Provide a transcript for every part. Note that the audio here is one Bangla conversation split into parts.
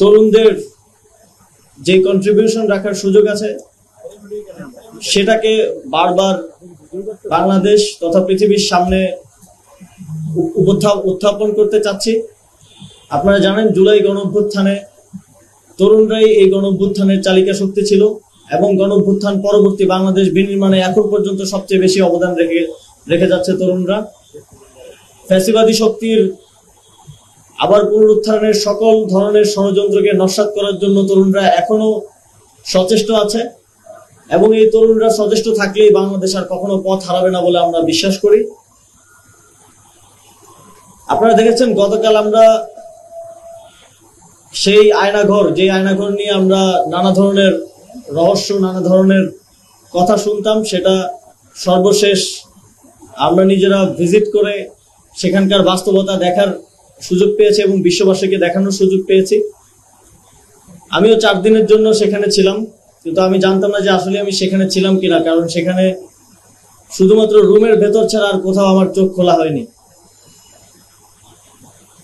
তরুণদের যে কন্ট্রিবিউশন রাখার সুযোগ আছে সেটাকে বারবার বাংলাদেশ তথা পৃথিবীর সামনে উত্থাপন করতে চাচ্ছি। আপনারা জানেন জুলাই গণঅভ্যুত্থানে তরুণরাই এই গণঅভ্যুত্থানের চালিকা শক্তি ছিল এবং গণঅভ্যুত্থান পরবর্তী বাংলাদেশ বিনির্মাণে এখন পর্যন্ত সবচেয়ে বেশি অবদান রেখে যাচ্ছে তরুণরা। ফ্যাসিবাদী শক্তির আবার পুনরুত্থানের সকল ধরনের ষড়যন্ত্রকে নস্যাৎ করার জন্য তরুণরা এখনো সচেষ্ট আছে এবং এই তরুণরা সচেষ্ট থাকলেই বাংলাদেশ আর কখনো পথ হারাবে না বলে আমরা বিশ্বাস করি। আপনারা দেখেছেন গতকাল আমরা সেই আয়নাঘর, যে আয়নাঘর নিয়ে আমরা নানা ধরনের রহস্য, নানা ধরনের কথা শুনতাম, সেটা সর্বশেষ আমরা নিজেরা ভিজিট করে সেখানকার বাস্তবতা দেখার সুযোগ পেয়েছি এবং বিশ্ববাসীকে দেখানোর সুযোগ পেয়েছি। আমিও 4 দিনের জন্য সেখানে ছিলাম, কিন্তু আমি জানতাম না যে আসলে আমি সেখানে ছিলাম কিনা, কারণ সেখানে শুধুমাত্র রুমের ভেতর ছাড়া আর কোথাও আমার চোখ খোলা হয়নি।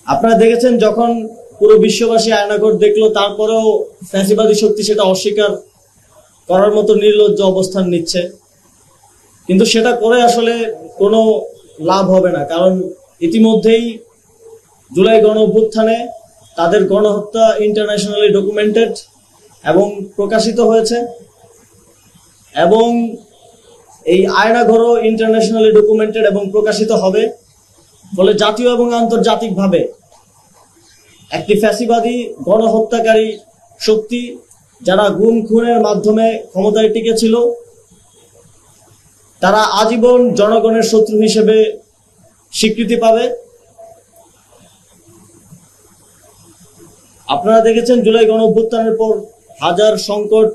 আপনারা দেখেছেন যখন পুরো বিশ্ববাসী আয়নাঘর দেখলো, তারপরেও ফ্যাসিবাদী শক্তি সেটা অস্বীকার করার মতো নির্লজ্জ অবস্থান নিচ্ছে, কিন্তু সেটা করে আসলে কোনো লাভ হবে না, কারণ ইতিমধ্যেই জুলাই গণঅভ্যুত্থানে তাদের গণহত্যা ইন্টারন্যাশনালি ডকুমেন্টেড এবং প্রকাশিত হয়েছে এবং এই আয়নাঘরও ইন্টারন্যাশনালি ডকুমেন্টেড এবং প্রকাশিত হবে। ফলে জাতীয় এবং আন্তর্জাতিকভাবে একটি ফ্যাসিবাদী গণহত্যাকারী শক্তি যারা গুম খুনের মাধ্যমে ক্ষমতায় টিকেছিল, তারা আজীবন জনগণের শত্রু হিসেবে স্বীকৃতি পাবে। আপনারা দেখেছেন জুলাই গণঅভ্যুত্থানের পর হাজার সংকট,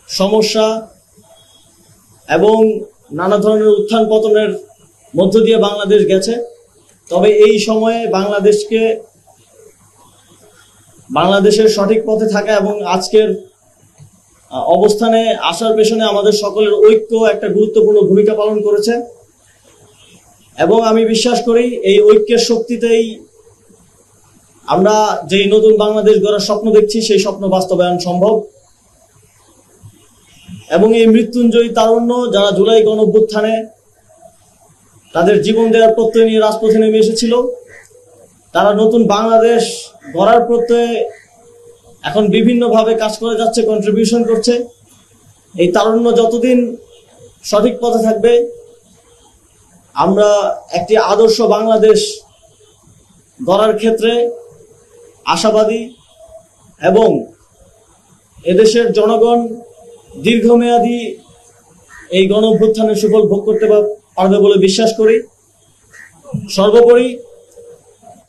সমস্যা এবং নানা ধরনের উত্থান পতনের মধ্য দিয়ে বাংলাদেশ গেছে। তবে এই সময়ে বাংলাদেশের সঠিক পথে থাকা এবং আজকের অবস্থানে আসার পেছনে আমাদের সকলের ঐক্য একটা গুরুত্বপূর্ণ ভূমিকা পালন করেছে এবং আমি বিশ্বাস করি এই ঐক্যের শক্তিতেই আমরা যেই নতুন বাংলাদেশ গড়ার স্বপ্ন দেখছি সেই স্বপ্ন বাস্তবায়ন সম্ভব। এবং এই মৃত্যুঞ্জয়ী তারুণ্য যারা জুলাই গণঅভ্যুত্থানে তাদের জীবন দেওয়ার প্রত্যয় নিয়ে রাজপথে নেমে এসেছিল, তারা নতুন বাংলাদেশ গড়ার প্রত্যয়ে এখন বিভিন্নভাবে কাজ করে যাচ্ছে, কন্ট্রিবিউশন করছে। এই তারুণ্য যতদিন সঠিক পথে থাকবে আমরা একটি আদর্শ বাংলাদেশ গড়ার ক্ষেত্রে আশাবাদী এবং এদেশের জনগণ দীর্ঘমেয়াদী এই গণঅভ্যুত্থানের সুফল ভোগ করতে পারবে বলে বিশ্বাস করি। সর্বোপরি